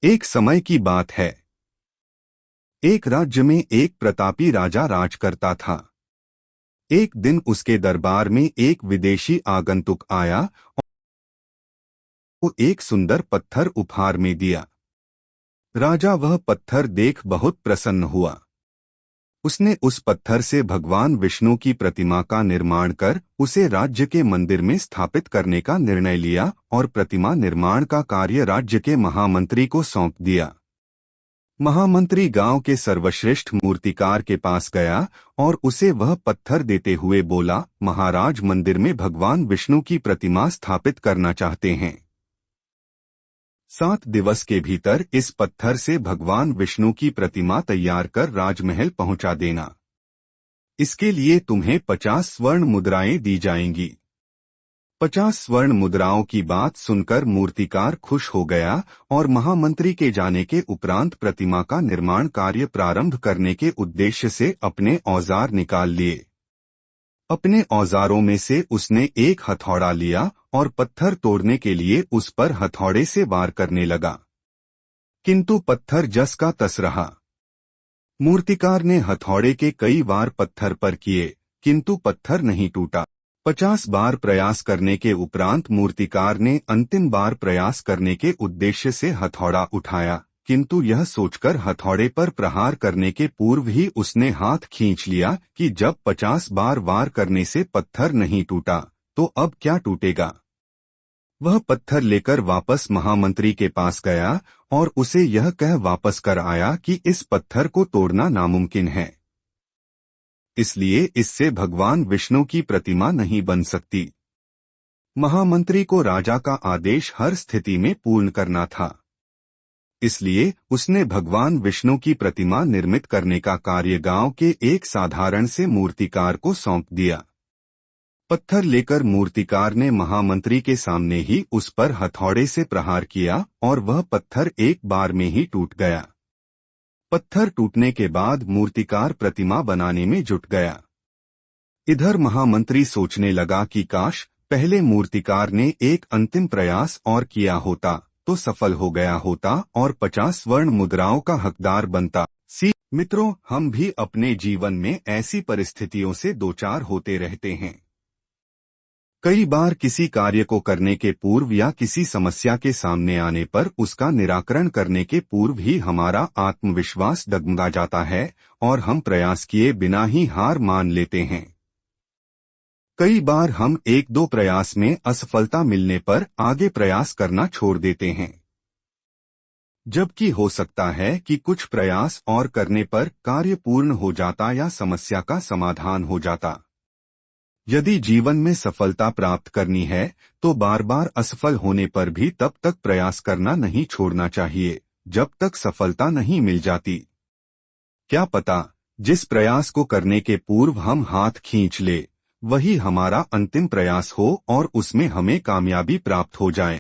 एक समय की बात है। एक राज्य में एक प्रतापी राजा राज करता था। एक दिन उसके दरबार में एक विदेशी आगंतुक आया और वो एक सुंदर पत्थर उपहार में दिया। राजा वह पत्थर देख बहुत प्रसन्न हुआ। उसने उस पत्थर से भगवान विष्णु की प्रतिमा का निर्माण कर उसे राज्य के मंदिर में स्थापित करने का निर्णय लिया और प्रतिमा निर्माण का कार्य राज्य के महामंत्री को सौंप दिया। महामंत्री गांव के सर्वश्रेष्ठ मूर्तिकार के पास गया और उसे वह पत्थर देते हुए बोला, महाराज, मंदिर में भगवान विष्णु की प्रतिमा स्थापित करना चाहते हैं। 7 दिवस के भीतर इस पत्थर से भगवान विष्णु की प्रतिमा तैयार कर राजमहल पहुंचा देना। इसके लिए तुम्हें 50 स्वर्ण मुद्राएं दी जाएंगी। 50 स्वर्ण मुद्राओं की बात सुनकर मूर्तिकार खुश हो गया और महामंत्री के जाने के उपरांत प्रतिमा का निर्माण कार्य प्रारंभ करने के उद्देश्य से अपने औजार निकाल लिए। अपने औजारों में से उसने एक हथौड़ा लिया और पत्थर तोड़ने के लिए उस पर हथौड़े से वार करने लगा, किंतु पत्थर जस का तस रहा। मूर्तिकार ने हथौड़े के कई वार पत्थर पर किए, किंतु पत्थर नहीं टूटा। 50 बार प्रयास करने के उपरांत मूर्तिकार ने अंतिम बार प्रयास करने के उद्देश्य से हथौड़ा उठाया, किंतु यह सोचकर हथौड़े पर प्रहार करने के पूर्व ही उसने हाथ खींच लिया कि जब 50 बार वार करने से पत्थर नहीं टूटा तो अब क्या टूटेगा। वह पत्थर लेकर वापस महामंत्री के पास गया और उसे यह कह वापस कर आया कि इस पत्थर को तोड़ना नामुमकिन है, इसलिए इससे भगवान विष्णु की प्रतिमा नहीं बन सकती। महामंत्री को राजा का आदेश हर स्थिति में पूर्ण करना था, इसलिए उसने भगवान विष्णु की प्रतिमा निर्मित करने का कार्य गांव के एक साधारण से मूर्तिकार को सौंप दिया। पत्थर लेकर मूर्तिकार ने महामंत्री के सामने ही उस पर हथौड़े से प्रहार किया और वह पत्थर एक बार में ही टूट गया। पत्थर टूटने के बाद मूर्तिकार प्रतिमा बनाने में जुट गया। इधर महामंत्री सोचने लगा कि काश पहले मूर्तिकार ने एक अंतिम प्रयास और किया होता तो सफल हो गया होता और 50 स्वर्ण मुद्राओं का हकदार बनता। मित्रों, हम भी अपने जीवन में ऐसी परिस्थितियों से दो चार होते रहते हैं। कई बार किसी कार्य को करने के पूर्व या किसी समस्या के सामने आने पर उसका निराकरण करने के पूर्व ही हमारा आत्मविश्वास डगमगा जाता है और हम प्रयास किए बिना ही हार मान लेते हैं। कई बार हम 1-2 प्रयास में असफलता मिलने पर आगे प्रयास करना छोड़ देते हैं, जबकि हो सकता है कि कुछ प्रयास और करने पर कार्य पूर्ण हो जाता या समस्या का समाधान हो जाता। यदि जीवन में सफलता प्राप्त करनी है तो बार बार असफल होने पर भी तब तक प्रयास करना नहीं छोड़ना चाहिए जब तक सफलता नहीं मिल जाती। क्या पता जिस प्रयास को करने के पूर्व हम हाथ खींच ले वही हमारा अंतिम प्रयास हो और उसमें हमें कामयाबी प्राप्त हो जाए।